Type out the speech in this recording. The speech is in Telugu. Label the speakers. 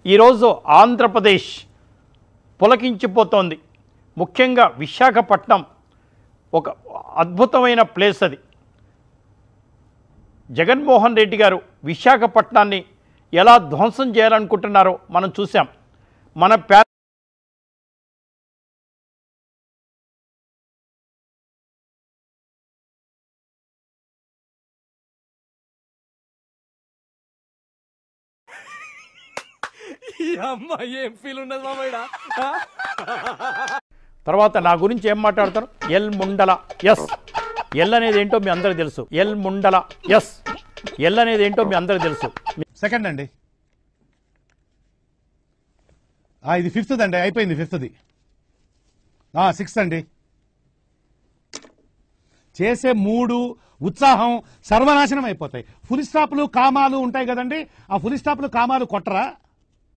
Speaker 1: ఈరోజు ఆంధ్రప్రదేశ్ పులకించిపోతోంది. ముఖ్యంగా విశాఖపట్నం ఒక అద్భుతమైన ప్లేస్. అది జగన్మోహన్ రెడ్డి గారు విశాఖపట్నాన్ని ఎలా ధ్వంసం చేయాలనుకుంటున్నారో మనం చూసాం. మన తర్వాత నా గురించి ఏం మాట్లాడతారు? L ముండల yes. ఎల్ అనేది ఏంటో మీ అందరికి తెలుసు. L ముండల yes. ఎల్ అనేది ఏంటో మీ అందరికి తెలుసు.
Speaker 2: సెకండ్ అండి, ఇది ఫిఫ్త్ అండి, అయిపోయింది ఫిఫ్త్ది. సిక్స్త్ అండి. చేసే మూడు ఉత్సాహం సర్వనాశనం అయిపోతాయి. ఫుల్ స్టాప్లు కామాలు ఉంటాయి కదండి, ఆ ఫుల్ స్టాప్లు కామాలు కొట్టరా?